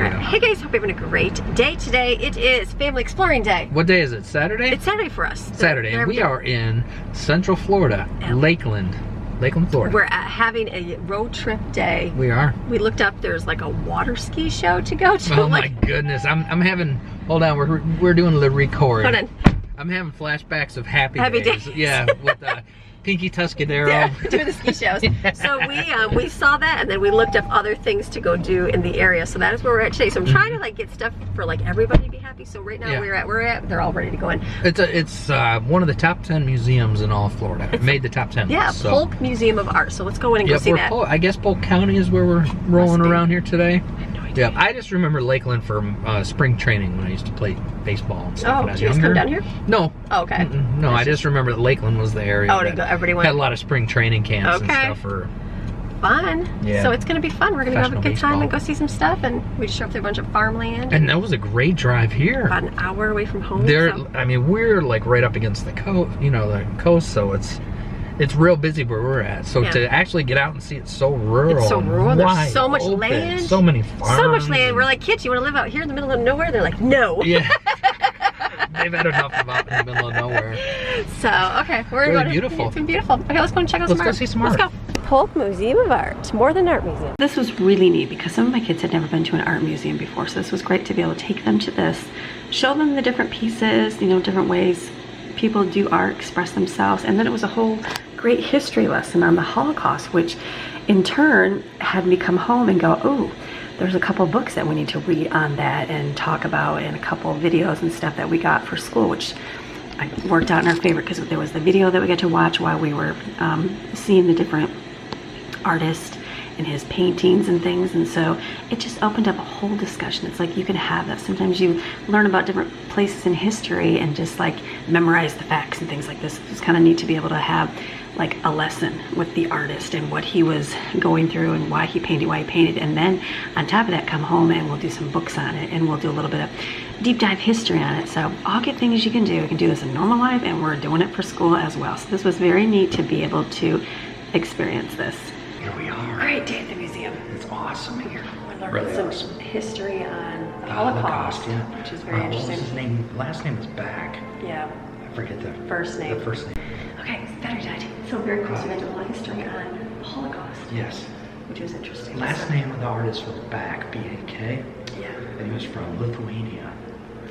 we go. Hey guys, hope you're having a great day today. It is Family Exploring Day. What day is it? Saturday? It's Saturday for us. Saturday, and we are in Central Florida, Lakeland, Florida. We're having a road trip day. We are. We looked up, there's like a water ski show to go to. Oh my goodness, I'm having, hold on, we're doing the record. Hold on. I'm having flashbacks of happy days. Yeah, with Pinky Tuscadero. Yeah, doing the ski shows. So we saw that, and then we looked up other things to go do in the area. So that is where we're at today. So I'm trying to like get stuff for like everybody to be happy. So right now we're at they're all ready to go in. It's one of the top 10 museums in all of Florida. It made the top 10. Yeah, so. Polk Museum of Art. So let's go in and go see that. I guess Polk County is where we're rolling around here today. Yeah, I just remember Lakeland from spring training when I used to play baseball and stuff. Oh, did you just come down here? No. Oh, okay. No, I just remember that Lakeland was the area. Oh, everybody went. Had a lot of spring training camps and stuff. Fun. Yeah. So it's going to be fun. We're going to have a good time and go see some stuff. And we just showed up through a bunch of farmland. And that was a great drive here. About an hour away from home. I mean, we're like right up against the coast, the coast, so it's real busy where we're at. So to actually get out and see it's so rural. It's so rural. There's so much land. So many farms. So much land. We're like, kids, you want to live out here in the middle of nowhere? They're like, no. Yeah. They've had enough of out in the middle of nowhere. So, okay. We're going beautiful. It's been beautiful. Okay, let's go and check out some art. Let's go see some art. Let's go. Polk Museum of Art. More than art museum. This was really neat because some of my kids had never been to an art museum before. So this was great to be able to take them to this, show them the different pieces, different ways people do art, express themselves. And then it was a whole great history lesson on the Holocaust, which in turn had me come home and go, oh, there's a couple books that we need to read on that and talk about, and a couple videos and stuff that we got for school, which I worked out in our favor because there was the video that we got to watch while we were seeing the different artists and his paintings and things. And so it just opened up a whole discussion. It's like you can have that. Sometimes you learn about different places in history and just like memorize the facts and things like this. It's kind of neat to be able to have like a lesson with the artist and what he was going through and why he painted, and then on top of that come home and we'll do some books on it and we'll do a little bit of deep dive history on it. So all good things you can do. You can do this in normal life, and we're doing it for school as well. So this was very neat to be able to experience this. Here we are. Great day at the museum. It's awesome here. We learned some history on the Holocaust, which is very interesting. What was his name? Last name is Back. Yeah. I forget the first name. The first name. Okay, better dive. So very cool. So we learned a lot of history on the Holocaust. Yes. Which was interesting. Last name of the artist was Back, B-A-K. Yeah. And he was from Lithuania.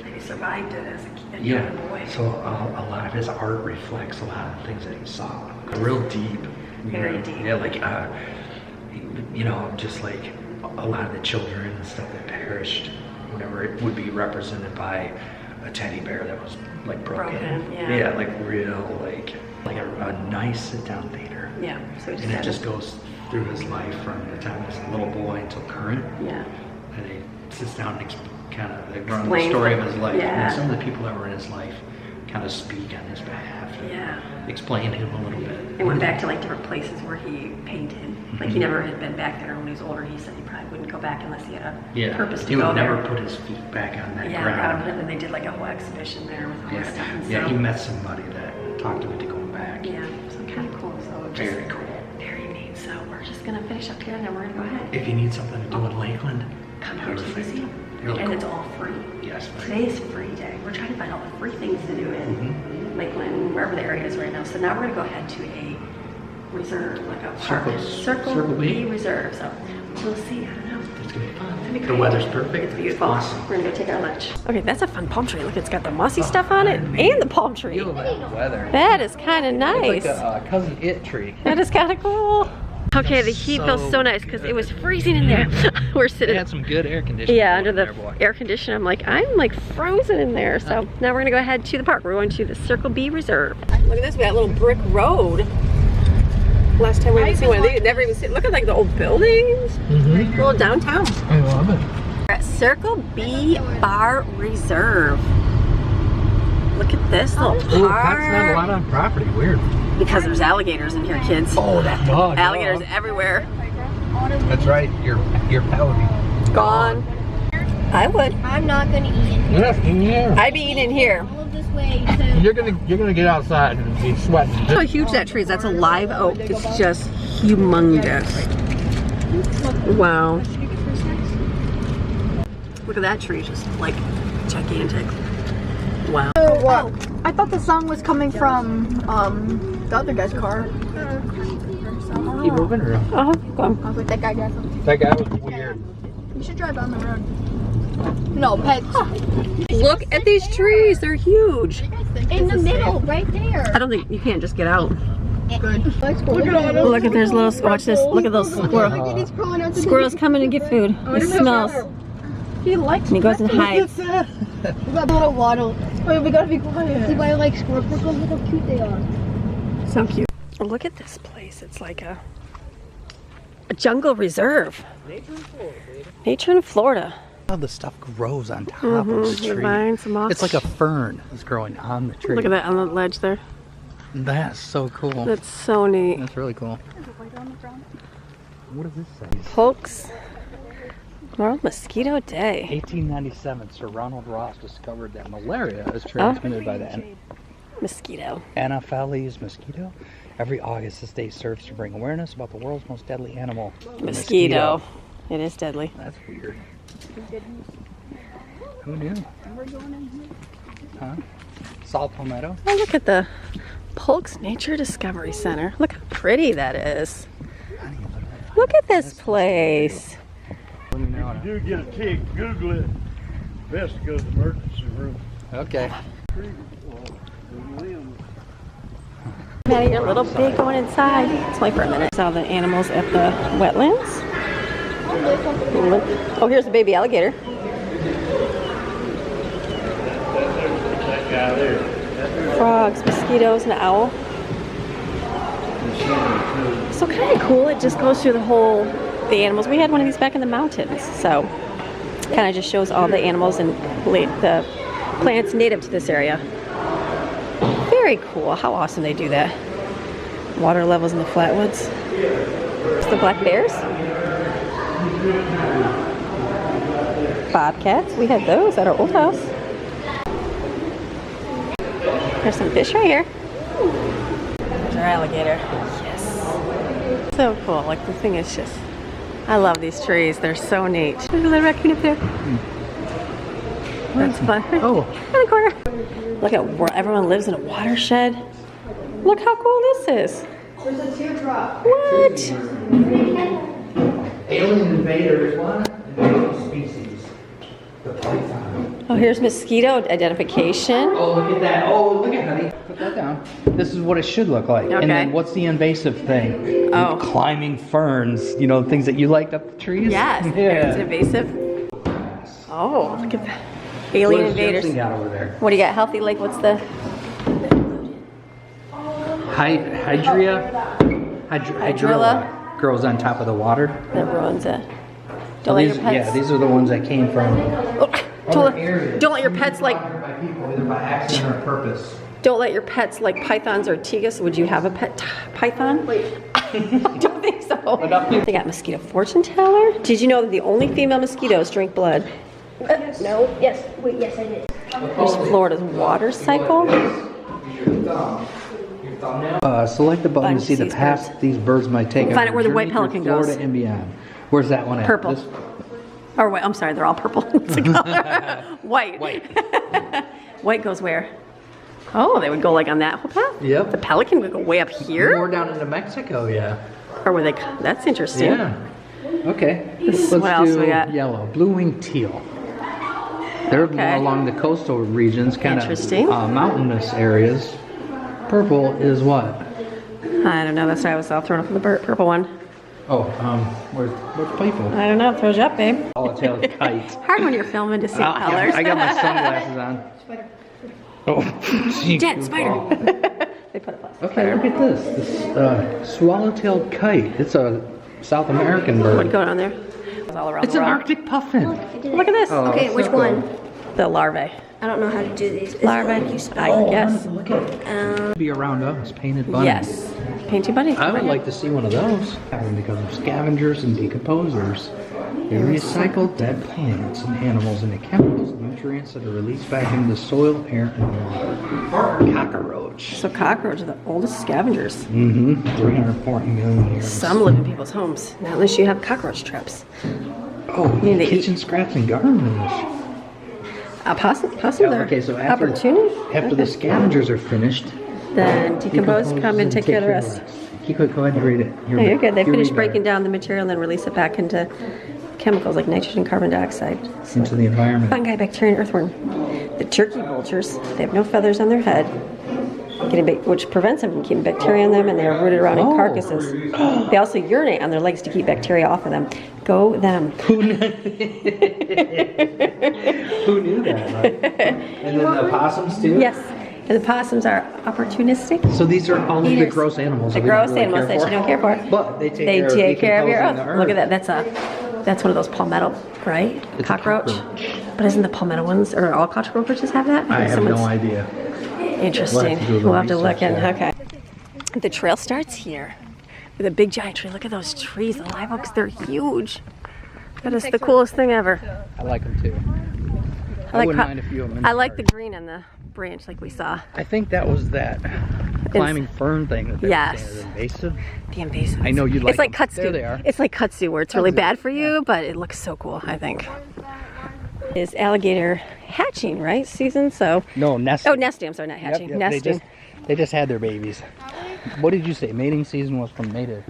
And he survived it as a young boy. So a lot of his art reflects a lot of the things that he saw. Real deep. Very deep. Yeah, like, just like a lot of the children and stuff that perished, whenever it would be represented by a teddy bear that was like broken. Yeah, like real, like a nice sit-down theater. Yeah. So and it just goes through his life from the time he was a little boy until current. Yeah. And he sits down and kind of runs the story of his life. Yeah. And some of the people that were in his life kind of speak on his behalf. Explain him a little bit. And went back to like different places where he painted. Like he never had been back there when he was older. He said he probably wouldn't go back unless he had a purpose to go there. He would never put his feet back on that ground. And they did like a whole exhibition there with all this stuff. And he met somebody that talked him into going back. Yeah, so kind of cool. So very cool. Very neat. So we're just gonna finish up here and then we're gonna go ahead. If you need something to do in Lakeland, come here to the museum. And it's all free. Yes. Today is free day. We're trying to find all the free things to do in Lakeland, wherever the area is right now. So now we're gonna go ahead to a reserve, like a park. Circle B reserve. So we'll see. I don't know. It's gonna be fun. The weather's perfect. It's beautiful. Awesome. We're gonna go take our lunch. Okay, that's a fun palm tree. Look, it's got the mossy stuff on it and the palm tree. Feel that weather. That is kind of nice. It's like a Cousin It tree. That is kind of cool. Okay, the heat feels so nice because it was freezing in there. We're sitting. They had some good air conditioning. Yeah, under the air conditioner. I'm like frozen in there. So now we're gonna go ahead to the park. We're going to the Circle B Reserve. Look at this. We got a little brick road. Last time we went to see one, they never even see. Look at like the old buildings. Little downtown. I love it. We're at Circle B Bar Reserve. Look at this little park. That's not a lot on property. Weird. Because there's alligators in here, kids. Oh, that dog. Alligators everywhere. That's right. Your pellet. Gone. I would. I'm not gonna eat in here. Yeah. I'd be eating here. All of this way to... You're gonna get outside and be sweating. Look how huge that tree is. That's a live oak. It's just humongous. Wow. Look at that tree, just like gigantic. Wow. Oh, I thought the song was coming from the other guy's car. Keep moving or? Oh, go on. I was like, that guy got something. That guy was weird. You should drive on the road. No, pets. Look at these trees, they're huge. In the middle, right there. I don't think you can't just get out. Good. Look at there's little, watch this, look at those squirrels. Squirrels coming to get food. He smells. He likes And he goes and hides. We got a little waddle. Wait, we gotta be quiet. See why I like squirrels? Look how cute they are. So cute. Look at this place. It's like a jungle reserve. Nature in Florida. How the stuff grows on top of the tree. Vines, moss. It's like a fern that's growing on the tree. Look at that on the ledge there. That's so cool. That's so neat. That's really cool. What does this say? Polk's World Mosquito Day. 1897, Sir Ronald Ross discovered that malaria is transmitted by the Mosquito. Anopheles mosquito. Every August, this day serves to bring awareness about the world's most deadly animal, the Mosquito. It is deadly. That's weird. Who knew? Huh? Salt palmetto. Oh, look at the Polk's Nature Discovery Center. Look how pretty that is. Look at this place. Let me know. If you do get a tick, Google it. Best to go to the emergency room. Okay. Maddie, you're a little big going inside. It's only for a minute. Saw the animals at the wetlands. Oh, here's a baby alligator. That guy there. Frogs, mosquitoes, and an owl. So kind of cool. It just goes through the animals. We had one of these back in the mountains, so kind of just shows all the animals and the plants native to this area. Very cool. How awesome they do that. Water levels in the flatwoods. It's the black bears. Bobcats. We had those at our old house. There's some fish right here. There's our alligator. Yes. So cool. Like the thing is just, I love these trees. They're so neat. Look at the raccoon up there. That's fun. Oh. In the corner. Look at where everyone lives in a watershed. Look how cool this is. There's a teardrop. What? Alien invaders, what? Invasive species. The python. Oh, here's mosquito identification. Oh, look at that. Oh, look at honey. Put that down. This is what it should look like. Okay. And then what's the invasive thing? Oh. Climbing ferns. You know, things that you liked up the trees? Yes. Yeah. It's invasive. Oh, look at that. Alien invaders. What got over there? What do you got? Healthy, like what's the? Hydrilla grows on top of the water. That ruins it. Don't let your pets. Yeah, these are the ones that came from don't let your pets like. by people, either by accident or purpose. Don't let your pets like pythons or tegus. Would you have a pet python? Wait. I don't think so. They got mosquito fortune teller. Did you know that the only female mosquitoes drink blood? No. Yes. Wait. Yes, I did. There's Florida's water cycle. Select the button to see the path these birds might take. Find out where the white pelican goes. Florida and beyond. Where's that one at? Purple. Or white. I'm sorry, they're all purple. What's the color? White. White. White goes where? Oh, they would go like on that whole path? Yep. The pelican would go way up here? More down into Mexico, yeah. Or were they? That's interesting. Yeah. Okay. What else do we got? Yellow. Blue-winged teal. They're more along the coastal regions, kind of mountainous areas. Purple is what? I don't know. That's why I was all thrown off the purple one. Oh, where's purple? I don't know. It throws you up, babe. Swallowtail kite. Hard when you're filming to see colors. I got my sunglasses on. Oh, Dead spider. They put a plastic. Okay, look at this. This swallowtail kite. It's a South American bird. What's going on there? It's all around It's the an rock. Arctic puffin. Look at this. Oh, Okay, which one? The larvae. I don't know how to do these. Larvae. I guess. Look at it. Be around us, painted bunny. Yes. Painted bunny. I would like to see one of those. Because of scavengers and decomposers. They recycle dead plants and animals into chemicals and nutrients that are released back into the soil, air, and water. Cockroach. So cockroaches are the oldest scavengers. 340 million years. Some live in people's homes. Not unless you have cockroach traps. Oh, Oh, mean, kitchen scraps and garnish. Possums are Okay, so after the scavengers are finished, then decompose, come and take care of the rest. Go ahead and read it. No, you're good. They finish breaking down the material and then release it back into chemicals like nitrogen, carbon dioxide. Into the environment. Fungi, bacteria, and earthworm. The turkey vultures, they have no feathers on their head, which prevents them from keeping bacteria on them, and they are rooted around in carcasses. They also urinate on their legs to keep bacteria off of them. Go them. Who knew that, right? And then the possums too? Yes. And the possums are opportunistic. So these are all of the gross animals. The gross animals that you don't care for. But they take care of your earth. Look at that. That's one of those palmetto, right? It's cockroach. But isn't the palmetto ones, or all cockroaches have that? I have no idea. Interesting. We'll have to look in. Okay. The trail starts here with a big giant tree. Look at those trees. The live oaks, they're huge. That is the coolest thing ever. I like them too. I wouldn't mind a few of them. I like the green on the branch like we saw. I think that was that climbing fern thing that they were saying, invasive. The invasive. I know you'd like It's like them. kudzu. There they are. It's like kudzu where it's really bad for you, but it looks so cool, I think. Is alligator hatching, right? Season, so. No, nesting. Oh, nesting. I'm sorry, not hatching. Yep. Nesting. They just had their babies. What did you say? Mating season was from May to...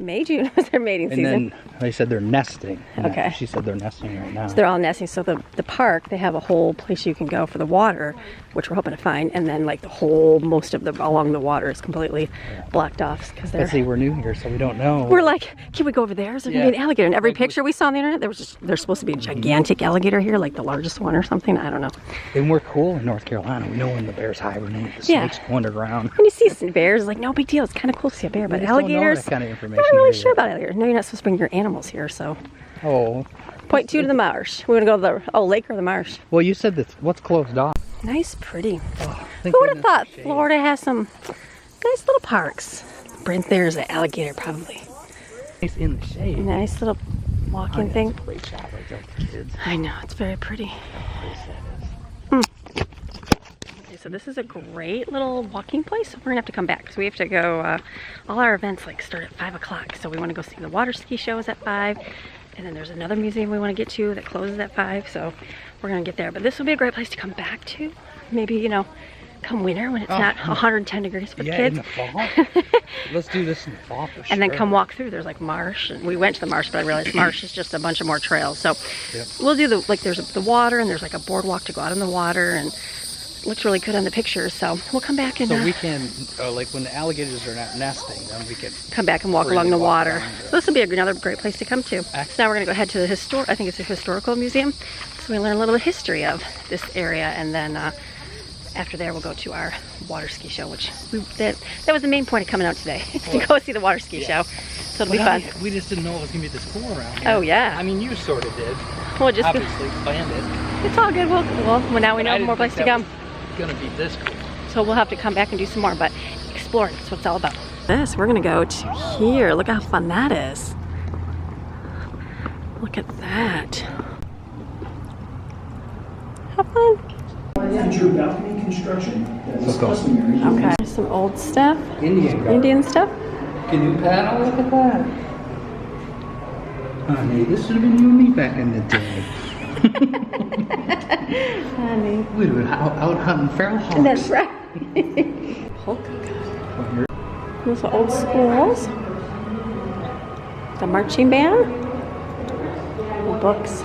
May, June was their mating season. And then they said they're nesting. Okay. She said they're nesting right now. So they're all nesting. So the park, they have a whole place you can go for the water, which we're hoping to find. And then like most of along the water is completely blocked off because they're. But see, we're new here, so we don't know. We're like, can we go over there? Is there gonna be an alligator? And every picture we saw on the internet, there's supposed to be a gigantic alligator here, like the largest one or something. I don't know. And we're cool in North Carolina. We know when the bears hibernate, the snakes go underground. When you see some bears, like no big deal. It's kind of cool to see a bear, but We just alligators. don't know that kind of information. I'm not really sure about alligators. No, you're not supposed to bring your animals here, so. Oh. Point 2 to the marsh. We're gonna go to the lake or the marsh. Well, you said that what's closed off. Nice, pretty. Oh, who would have thought Florida has some nice little parks? Brent, there's an alligator probably. It's in the shade. Nice little walking thing. Great shot right there for kids. I know, it's very pretty. Okay, so this is a great little walking place. We're gonna have to come back because we have to go. All our events like start at 5 o'clock, so we want to go see the water ski shows at 5, and then there's another museum we want to get to that closes at 5. So we're gonna get there. But this will be a great place to come back to. Maybe come winter when it's not 110 degrees for the kids. In the fall. Let's do this in the fall for sure. And then come walk through. There's like marsh, and we went to the marsh, but I realized marsh is just a bunch of more trails. So we'll do there's the water, and there's like a boardwalk to go out in the water, and it looks really good on the pictures. So we'll come back and so we can like when the alligators are not nesting, then we can come back and walk along the water. So this will be another great place to come to. So now we're gonna go head to the I think it's a historical museum. So we learn a little history of this area, and then after there we'll go to our water ski show, which that was the main point of coming out today, to go see the water ski show. So it'll be fun. We just didn't know it was gonna be this cool around here. Oh yeah. I mean, you sort of did. We'll just obviously planned it. It's all good. Well, now we know more place to come. It's gonna be this cool. So we'll have to come back and do some more, but exploring is what it's all about. We're gonna go to here. Look how fun that is. Look at that. How fun. Future balcony construction that is customary. Okay, there's some old stuff. Indian stuff. Canoe paddle, look at that. Honey, this would have been you and me back in the day. Honey. We'd have been out hunting feral hawks. That's right. Polk. Those are old schools. The marching band. The books.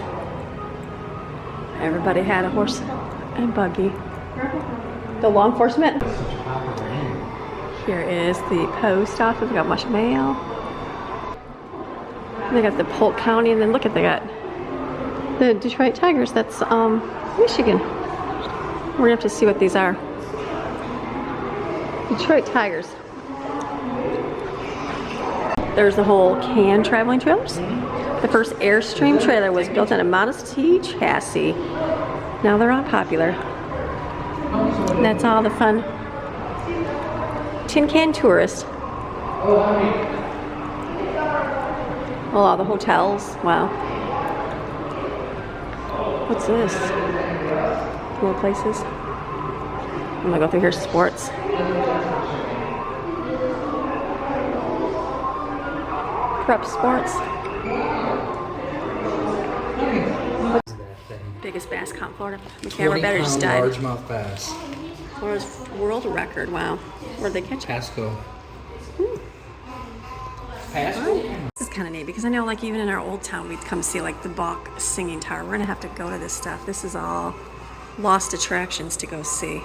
Everybody had a horse and buggy. The law enforcement. Here is the post office. We got much mail. And they got the Polk County, and then look at they got the Detroit Tigers. That's Michigan. We're gonna have to see what these are. Detroit Tigers. There's the whole CAN traveling trailers. The first Airstream trailer was built on a Model T chassis. Now they're all popular. And that's all the fun. Tin Can Tourist. Well, all the hotels. Wow. What's this? More places. I'm gonna go through here. Sports. Prep Sports. Biggest bass caught in Florida. My camera better just died. largemouth bass. Florida's world record. Wow. Where'd they catch it? Pasco. This is kind of neat because I know, like, even in our old town, we'd come see like the Bach singing tower. We're gonna have to go to this stuff. This is all lost attractions to go see.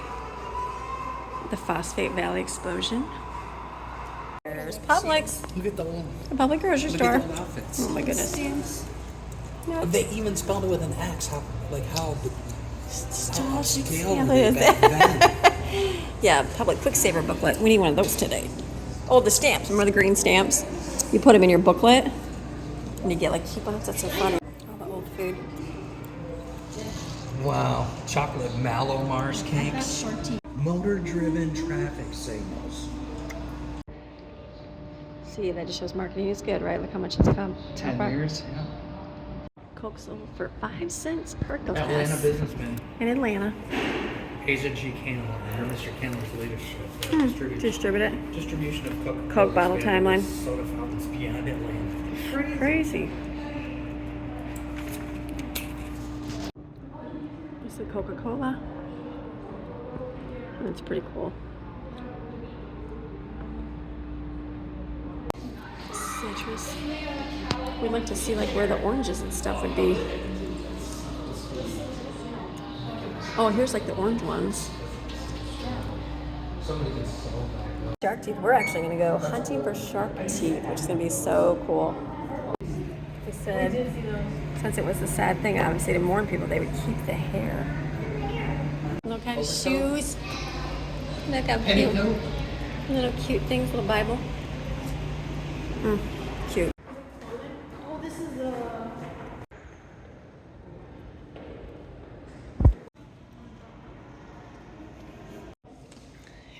The Phosphate Valley explosion. There's Publix. Look at the one. The public grocery Look store. at the outfits. Oh my goodness. No, They even spelled it with an X. How scale yeah, were they it is. back then? Yeah, public quick saver booklet. We need one of those today. Oh, the stamps. Remember the green stamps? You put them in your booklet, and you get like coupons. That's so funny. All the old food. Wow. Chocolate mallow Mars cakes. Motor-driven traffic signals. See, that just shows marketing is good, right? Look how much it's come. 10 years. Yeah. Coke sold for 5 cents per glass. Atlanta businessman. In Atlanta. Asa G. Candle, under Mr. Candle's leadership, Distribute it. distribution of Coca-Cola. Coke bottle timeline. Soda fountains beyond Atlanta. Crazy. This is Coca-Cola. That's pretty cool. Citrus. We'd like to see like where the oranges and stuff would be. Oh, here's like the orange ones. Shark teeth. We're actually going to go hunting for shark teeth, which is going to be so cool. They said, since it was a sad thing, obviously, to mourn people, they would keep the hair. Little kind of shoes. Look how cute. Little cute things, little Bible. Cute. Oh, this is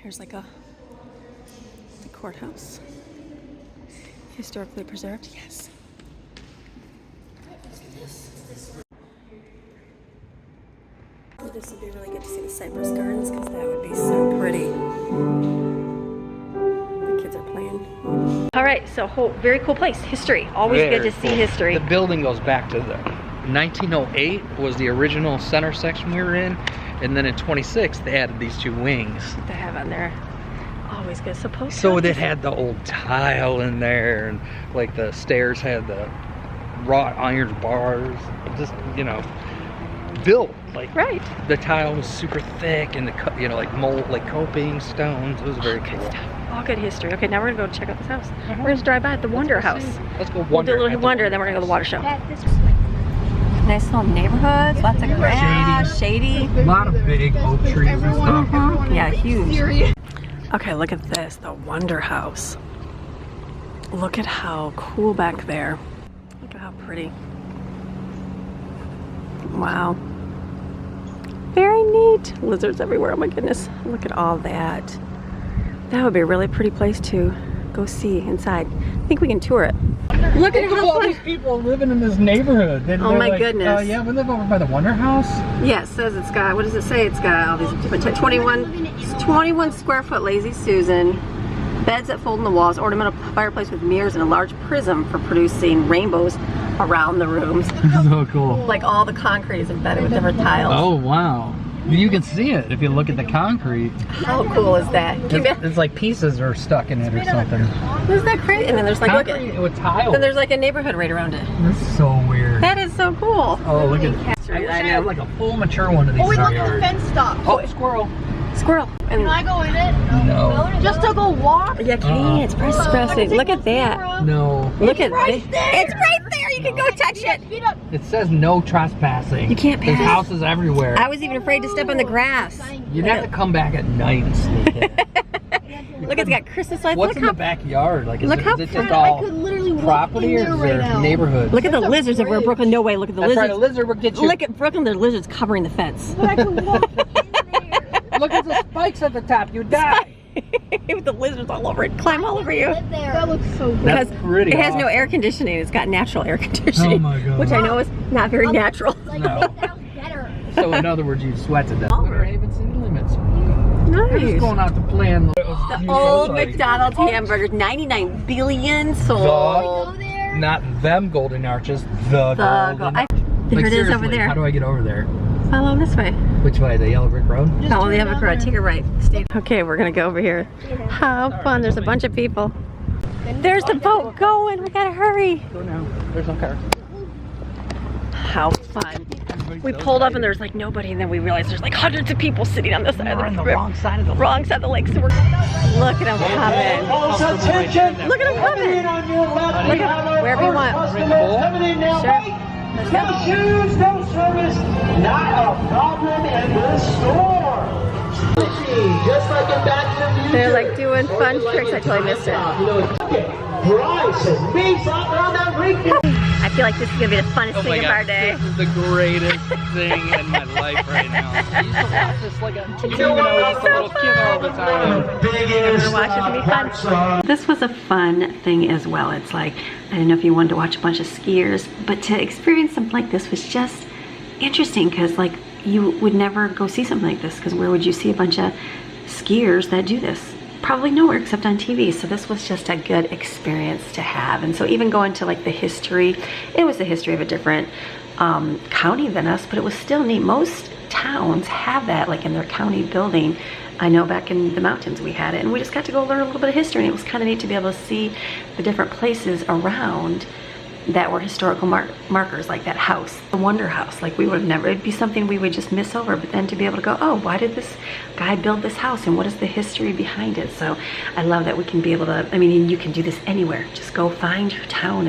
Here's like the courthouse. Historically preserved, yes. This would be really good to see the cypress gardens because that would be so pretty. The kids are playing. All right, so very cool place. History. Always good to see history. The building goes back to the 1908 was the original center section we were in, and then in 26 they added these two wings. What they have on there. Always good. So it had the old tile in there, and like the stairs had the wrought iron bars, just, you know, built like right. The tile was super thick, and the like mold, like coping stones. It was very cool. Good stuff. All good history. Okay, now we're gonna go check out this house. We're gonna drive by the Wonder House. Let's go We'll wonder. do a little wonder, then we're gonna go to the water show. Nice little neighborhoods, lots of grass, shady. A lot of big oak trees and stuff. Yeah, huge. Okay, look at this, the Wonder House. Look at how cool back there. Look at how pretty. Wow. Very neat. Lizards everywhere, oh my goodness. Look at all that. That would be a really pretty place to go see inside. I think we can tour it. Look at how all these people living in this neighborhood. Oh my goodness. Yeah, we live over by the Wonder House. Yeah, it says it's got, what does it say? It's got all these different 21 square foot Lazy Susan, beds that fold in the walls, ornamental fireplace with mirrors, and a large prism for producing rainbows around the rooms. So cool. Like all the concrete is embedded with different tiles. Oh wow. You can see it if you look at the concrete. How cool is that? It's like pieces are stuck in it or something. Isn't that crazy? And then there's like, look Concrete at, with tile. then there's like a neighborhood right around it. That's so weird. That is so cool. Oh, look at that. I wish I had like a full mature one of these. Oh, we in our look at the yard. fence stop. Oh, squirrel. Squirrel. And Can I go in it? No. Just to go walk? yeah, can it's pretty expressive. Look at that. No. Look at right it. there. It's right there. You can go touch it. Speed up. It says no trespassing. You can't There's pass. houses everywhere. I was even afraid to step on the grass. You'd have to come back at night and sneak in. Look, it's got Christmas lights. What's Look in how the backyard? Like, is look it, how is it just pretty. all I could literally walk property in or there is there right now. neighborhoods? Look at the lizards everywhere. Brooklyn, no way. Look at the That's right, a lizards. lizard would get you. Look at Brooklyn, there's lizards covering the fence. But I could walk in there. Look at the spikes at the top. You die. With the lizards all over it, climb all over you. That looks so good. That's pretty It has no awesome. air conditioning. It's got natural air conditioning. Oh my God. Which I know is not very natural. Like, No. that sounds better. So in other words, you sweat to death. Oh. Winter Haven city limits. They're just Nice. going out to plan. The old McDonald's hamburgers, 99 billion sold. Go there. Not them golden arches. The golden. There it is over there. How do I get over there? Follow this way. Which way? The yellow brick road? Follow the yellow brick road. Take a right. Stay. Okay, we're gonna go over here. How fun! There's a bunch of people. There's the boat going. We gotta hurry. Go now. There's no car. How fun! We pulled up and there's like nobody, and then we realized there's like hundreds of people sitting on this side of the river. Wrong side of the lake. Wrong side of the lake. So we're look at them coming. Look at them coming. Look at wherever you want. Sure. Let's go. No shoes, no service, not a problem in this store. Just like in Back to the Future. They're like doing fun tricks. I totally missed it. Bryce and me out on that rink. I feel like this is gonna be the funnest thing of our day. This is the greatest thing in my life right now. I used to watch this like on TV when I was just a little kid all the time. Watch it, be fun. This was a fun thing as well. It's like, I don't know if you wanted to watch a bunch of skiers, but to experience something like this was just interesting because like you would never go see something like this because where would you see a bunch of skiers that do this? Probably nowhere except on TV. So this was just a good experience to have. And so even going to like the history, it was the history of a different county than us, but it was still neat. Most towns have that like in their county building. I know back in the mountains we had it, and we just got to go learn a little bit of history, and it was kind of neat to be able to see the different places around that were historical markers, like that house, the Wonder House. Like we would have never, it'd be something we would just miss over, but then to be able to go, oh, why did this guy build this house and what is the history behind it? So I love that we can be able to, I mean, you can do this anywhere. Just go find your town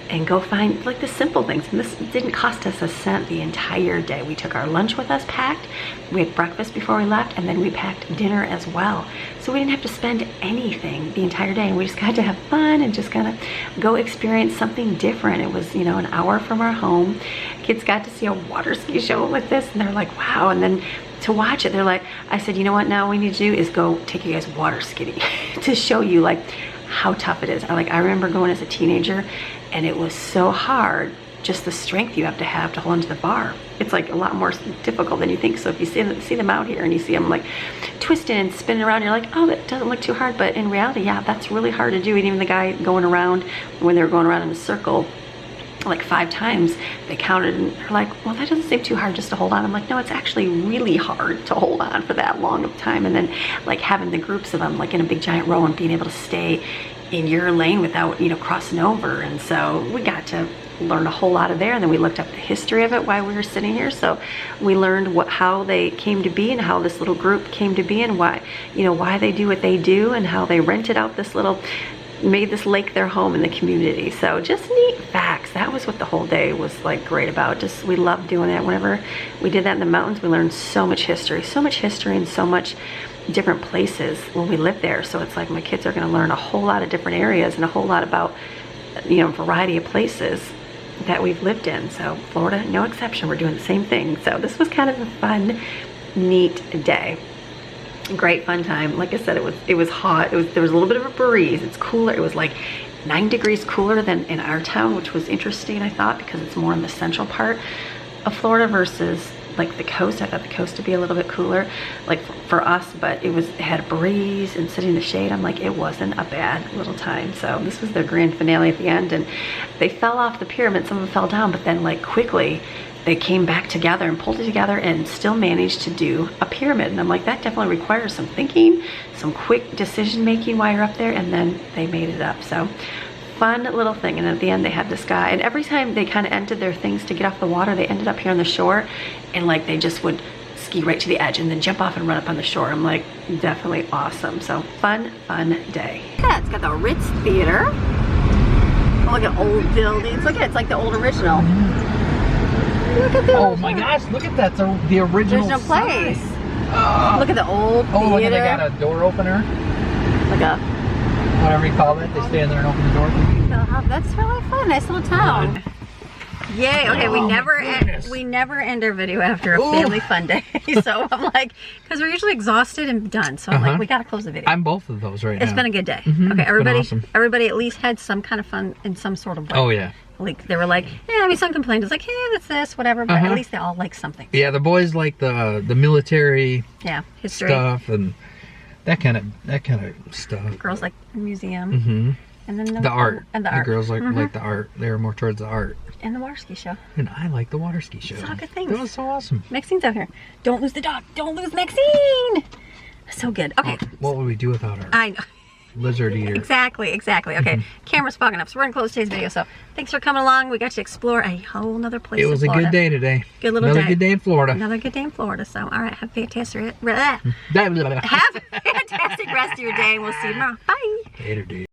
and go find like the simple things. And this didn't cost us a cent the entire day. We took our lunch with us packed, we had breakfast before we left, and then we packed dinner as well. So we didn't have to spend anything the entire day, and we just got to have fun and just kind of go experience something different. It was, you know, an hour from our home. Kids got to see a water ski show with this, and they're like, wow. And then to watch it, they're like, I said, you know what now we need to do is go take you guys water skiing to show you like how tough it is. I remember going as a teenager, and it was so hard, just the strength you have to hold onto the bar. It's like a lot more difficult than you think. So if you see them out here and you see them like twisting and spinning around, you're like, oh, that doesn't look too hard. But in reality, yeah, that's really hard to do. And even the guy going around, when they were going around in a circle like 5 times, they counted, and they're like, well, that doesn't seem too hard just to hold on. I'm like, no, it's actually really hard to hold on for that long of time. And then like having the groups of them like in a big giant row and being able to stay in your lane without, you know, crossing over. And so we got to learn a whole lot of there, and then we looked up the history of it while we were sitting here. So we learned how they came to be and how this little group came to be, and why, you know, why they do what they do, and how they rented out this made this lake their home in the community. So just neat facts. That was what the whole day was like great about. Just we loved doing that. Whenever we did that in the mountains, we learned so much history and so much different places when we lived there. So it's like my kids are going to learn a whole lot of different areas and a whole lot about, you know, a variety of places that we've lived in. So Florida, no exception. We're doing the same thing. So this was kind of a fun, neat day. Great fun time. Like I said, it was hot. There was a little bit of a breeze. It's cooler. It was like 9 degrees cooler than in our town, which was interesting, I thought, because it's more in the central part of Florida versus like the coast. I thought the coast would be a little bit cooler, like for us, but it had a breeze and sitting in the shade. I'm like, it wasn't a bad little time. So this was their grand finale at the end, and they fell off the pyramid. Some of them fell down, but then like quickly they came back together and pulled it together and still managed to do a pyramid. And I'm like, that definitely requires some thinking, some quick decision making while you're up there, and then they made it up. So fun little thing. And at the end they had this guy, and every time they kind of ended their things to get off the water, they ended up here on the shore, and like they just would ski right to the edge and then jump off and run up on the shore. I'm like, definitely awesome. So fun day. Yeah, it's got the Ritz Theater. Oh, look at old buildings. Look at it, it's like the old original. Look at oh my gosh, look at that. So the original place. Look at the old theater. Oh, look at, they got a door opener. Like a whatever you call it. They stand there and open the door. That's really fun. Nice little town. Yay. Okay, we never end our video after a family fun day. So I'm like, because we're usually exhausted and done. So I'm like, we gotta close the video. I'm both of those right now. It's been a good day. Okay, everybody at least had some kind of fun in some sort of way. Oh yeah. Like they were like, yeah, I mean, some complained. It's like, hey, that's this, whatever. But at least they all like something. Yeah, the boys like the military history stuff and that kind of stuff. Girls like the museum. And then The art. And the The art. girls like the art. They were more towards the art. And the water ski show. And I like the water ski show. It's all good things. That was so awesome. Maxine's out here. Don't lose the dog. Don't lose Maxine. So good. Okay. What would we do without our I know. lizard eater? Exactly. Okay. Camera's fogging up, so we're gonna close today's video. So thanks for coming along. We got to explore a whole nother place. It was a good day today. Good little Another day. good day in Florida. Another good day in Florida. So, all right, have a fantastic, Blah, blah, blah. have a fantastic rest of your day, and we'll see you tomorrow. Bye. Later, dude.